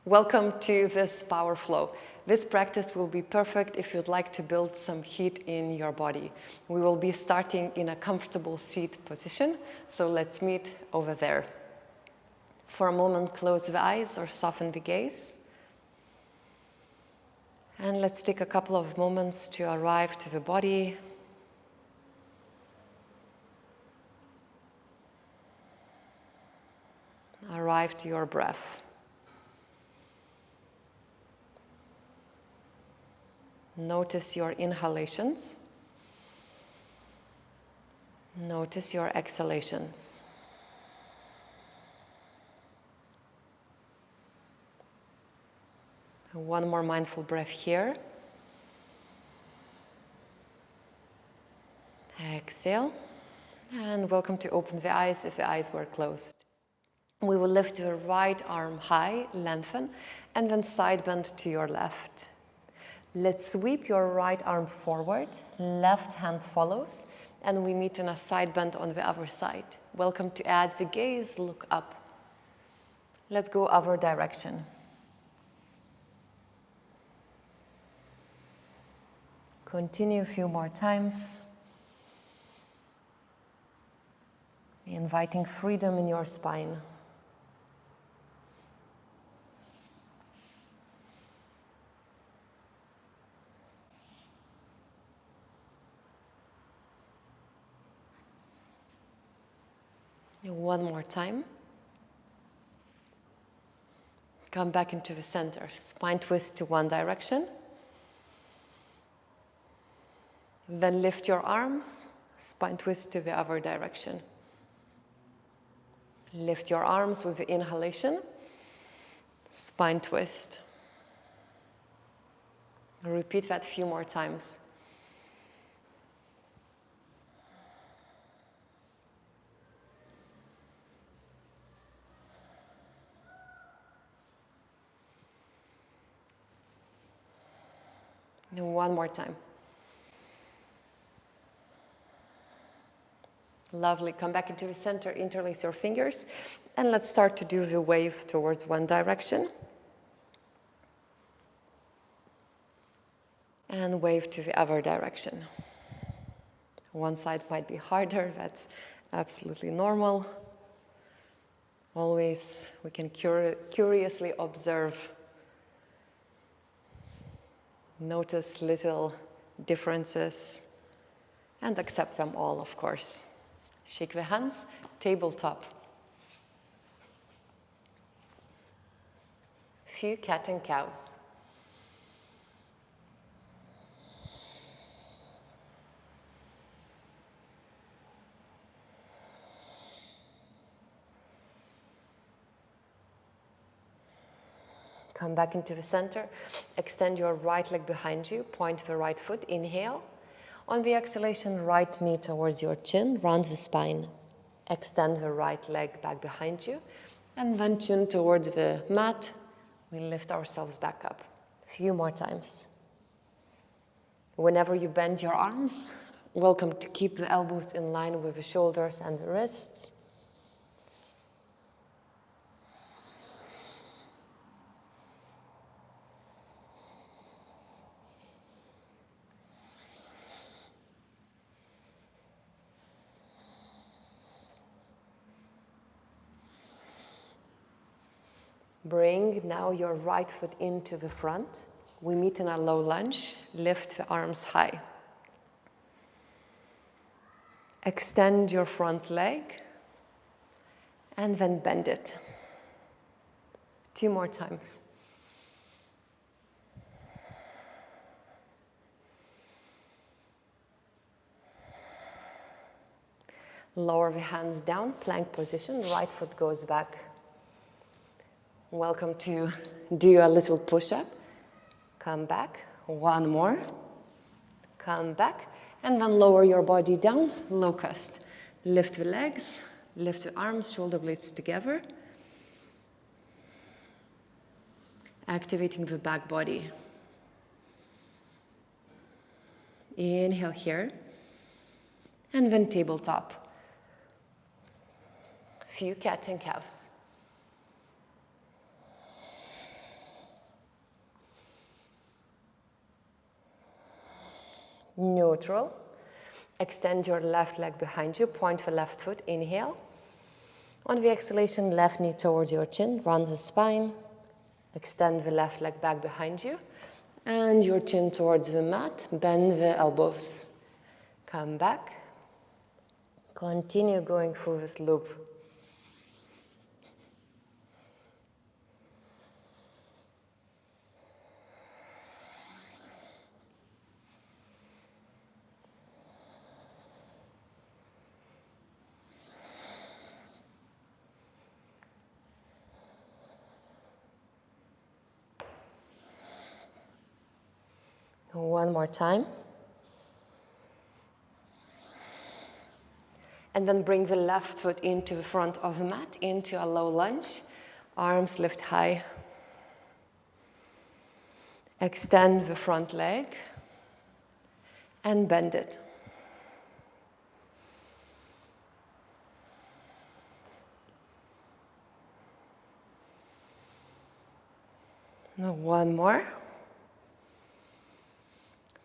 Welcome to this power flow. This practice will be perfect if you'd like to build some heat in your body. We will be starting in a comfortable seat position, so let's meet over there. For a moment, close the eyes or soften the gaze. And let's take a couple of moments to arrive to the body. Arrive to your breath. Notice your inhalations. Notice your exhalations. One more mindful breath here. Exhale. And welcome to open the eyes if the eyes were closed. We will lift your right arm high, lengthen, and then side bend to your left. Let's sweep your right arm forward, left hand follows, and we meet in a side bend on the other side. Welcome to add the gaze, look up. Let's go other direction. Continue a few more times. Inviting freedom in your spine. One more time. Come back into the center. Spine twist to one direction. Then lift your arms. Spine twist to the other direction. Lift your arms with the inhalation. Spine twist. Repeat that a few more times. And one more time. Lovely. Come back into the center, interlace your fingers, and let's start to do the wave towards one direction. And wave to the other direction. One side might be harder, that's absolutely normal. Always we can curiously observe. Notice little differences and accept them all, of course. Shake the hands, tabletop. Few cat and cows. Come back into the center. Extend your right leg behind you. Point the right foot. Inhale. On the exhalation, right knee towards your chin. Round the spine. Extend the right leg back behind you. And then chin towards the mat. We lift ourselves back up. A few more times. Whenever you bend your arms, welcome to keep the elbows in line with the shoulders and the wrists. Bring now your right foot into the front. We meet in a low lunge. Lift the arms high. Extend your front leg and then bend it. 2 more times. Lower the hands down, plank position. Right foot goes back. Welcome to do a little push-up. Come back, one more. Come back, and then lower your body down, locust. Lift the legs, lift the arms, shoulder blades together. Activating the back body. Inhale here, and then tabletop. Few cat and cows. neutral. Extend your left leg behind you, point the left foot, inhale. On the exhalation, left knee towards your chin, round the spine. Extend the left leg back behind you and your chin towards the mat, bend the elbows. Come back. Continue going through this loop. One more time. And then bring the left foot into the front of the mat, into a low lunge. Arms lift high. Extend the front leg and bend it. Now one more.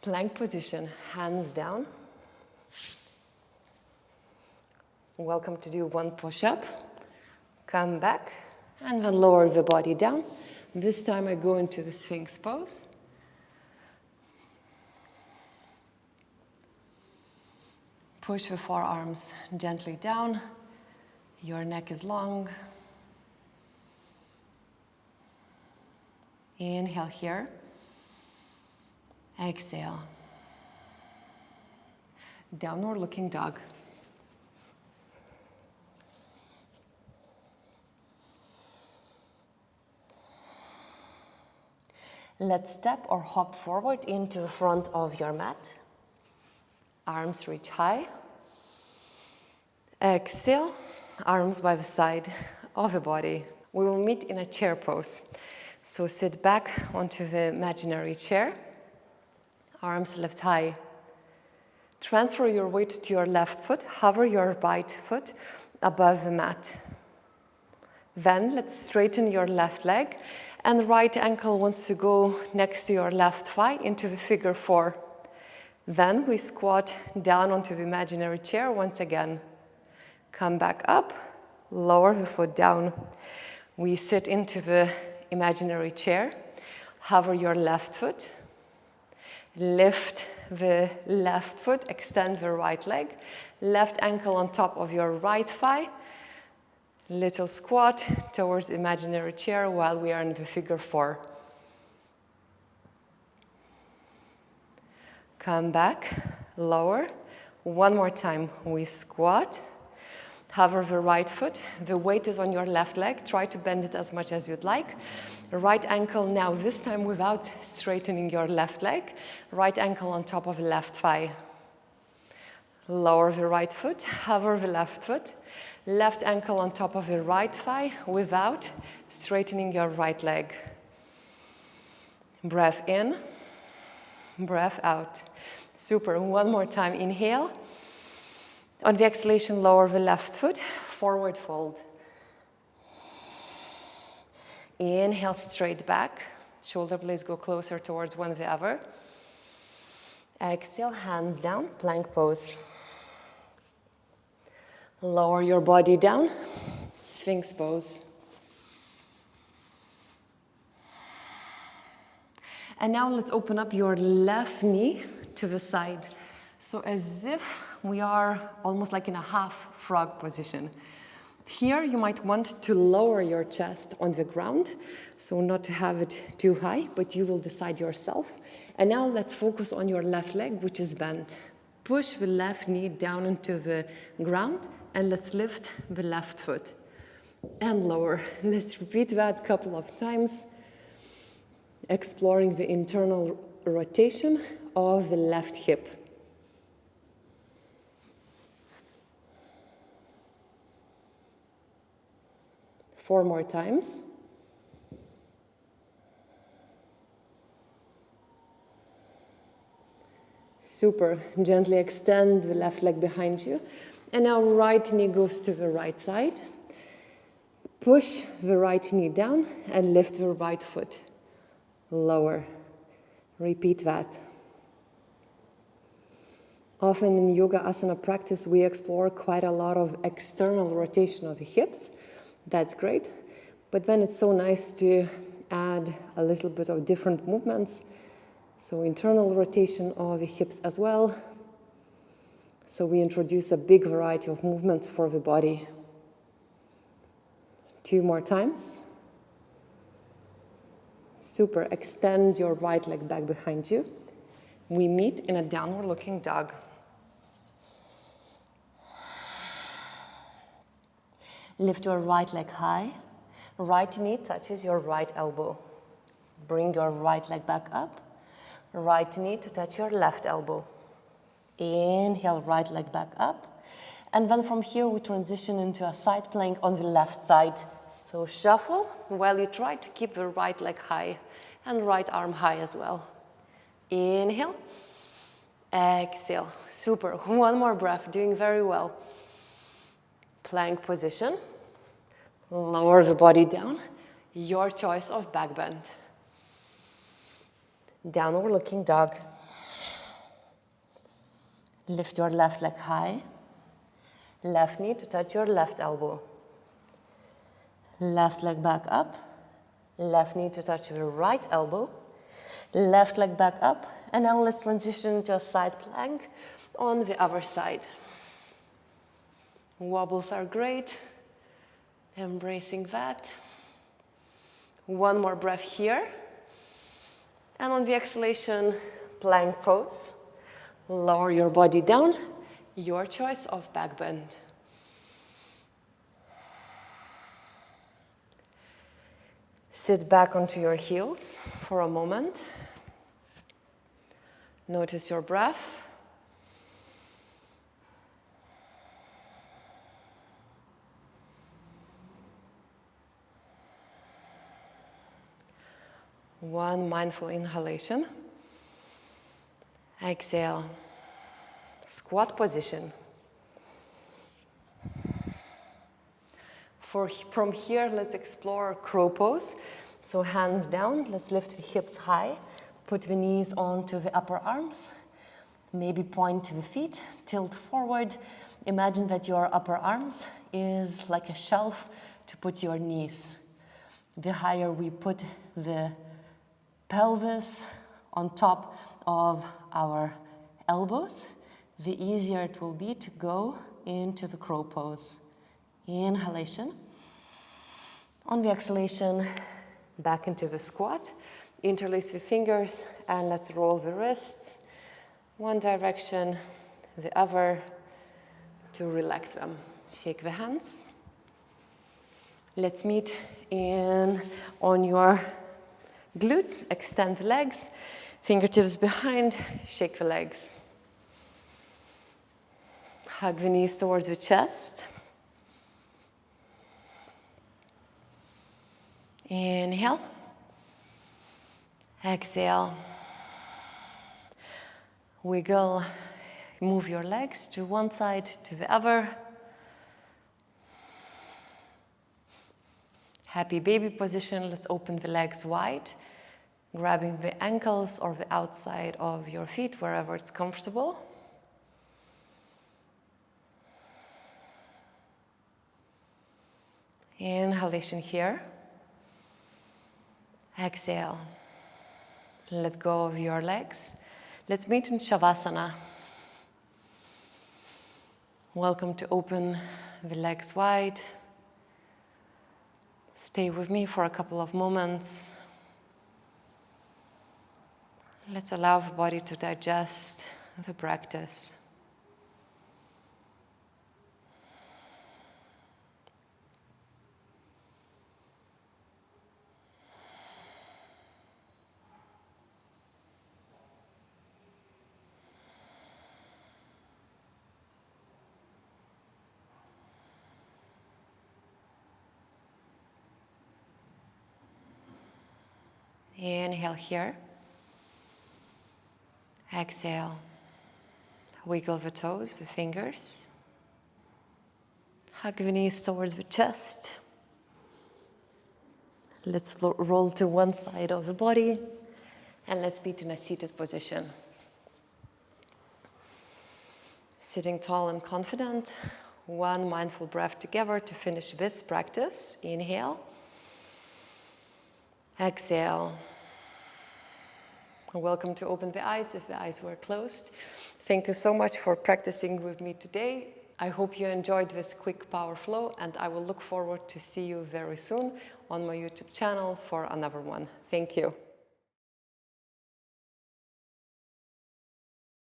Plank position, hands down. Welcome to do one push-up. Come back and then lower the body down. This time I go into the Sphinx pose. Push the forearms gently down. Your neck is long. Inhale here. Exhale. Downward looking dog. Let's step or hop forward into the front of your mat. Arms reach high. Exhale, arms by the side of the body. We will meet in a chair pose. So sit back onto the imaginary chair. Arms lift high. Transfer your weight to your left foot. Hover your right foot above the mat. Then let's straighten your left leg, and the right ankle wants to go next to your left thigh into the figure 4. Then we squat down onto the imaginary chair once again. Come back up, lower the foot down. We sit into the imaginary chair. Hover your left foot. Lift the left foot, extend the right leg. Left ankle on top of your right thigh. Little squat towards imaginary chair while we are in the figure 4. Come back, lower. One more time, we squat. Hover the right foot. The weight is on your left leg. Try to bend it as much as you'd like. Right ankle now, this time without straightening your left leg. Right ankle on top of the left thigh. Lower the right foot, hover the left foot. Left ankle on top of the right thigh without straightening your right leg. Breath in, breath out. Super, one more time, inhale. On the exhalation, lower the left foot, forward fold. Inhale, straight back. Shoulder blades go closer towards one the other. Exhale, hands down, plank pose. Lower your body down, Sphinx pose. And now let's open up your left knee to the side. So as if we are almost like in a half frog position. Here you might want to lower your chest on the ground, so not to have it too high, but you will decide yourself. And now let's focus on your left leg, which is bent. Push the left knee down into the ground, and let's lift the left foot and lower. Let's repeat that a couple of times, exploring the internal rotation of the left hip. Four more times. Super. Gently extend the left leg behind you. And now right knee goes to the right side. Push the right knee down and lift the right foot. Lower. Repeat that. Often in yoga asana practice, we explore quite a lot of external rotation of the hips. That's great. But then it's so nice to add a little bit of different movements. So internal rotation of the hips as well. So we introduce a big variety of movements for the body. 2 more times. Super. Extend your right leg back behind you. We meet in a downward looking dog. Lift your right leg high. Right knee touches your right elbow. Bring your right leg back up. Right knee to touch your left elbow. Inhale, right leg back up. And then from here we transition into a side plank on the left side. So shuffle while you try to keep the right leg high and right arm high as well. Inhale. Exhale. Super. 1 more breath. Doing very well. Plank position. Lower the body down. Your choice of back bend. Downward looking dog. Lift your left leg high. Left knee to touch your left elbow. Left leg back up. Left knee to touch your right elbow. Left leg back up. And now let's transition to a side plank on the other side. Wobbles are great. Embracing that. 1 more breath here. And on the exhalation, plank pose. Lower your body down. Your choice of back bend. Sit back onto your heels for a moment. Notice your breath. One mindful inhalation. Exhale. Squat position. From here, let's explore crow pose. So hands down, let's lift the hips high. Put the knees onto the upper arms. Maybe point to the feet, tilt forward. Imagine that your upper arms is like a shelf to put your knees. The higher we put the pelvis on top of our elbows, the easier it will be to go into the crow pose. Inhalation. On the exhalation, back into the squat. Interlace the fingers and let's roll the wrists. One direction, the other, to relax them. Shake the hands. Let's meet on your glutes, extend the legs, fingertips behind, shake the legs. Hug the knees towards the chest. Inhale. Exhale. Wiggle, move your legs to one side, to the other. Happy baby position. Let's open the legs wide, grabbing the ankles or the outside of your feet, wherever it's comfortable. Inhalation here. Exhale. Let go of your legs. Let's meet in Savasana. Welcome to open the legs wide. Stay with me for a couple of moments. Let's allow the body to digest the practice. Inhale here. Exhale. Wiggle the toes, the fingers. Hug the knees towards the chest. Let's roll to one side of the body. And let's meet in a seated position. Sitting tall and confident. One mindful breath together to finish this practice. Inhale. Exhale. Welcome to Open the Eyes if the eyes were closed. Thank you so much for practicing with me today. I hope you enjoyed this quick power flow, and I will look forward to see you very soon on my YouTube channel for another one. Thank you.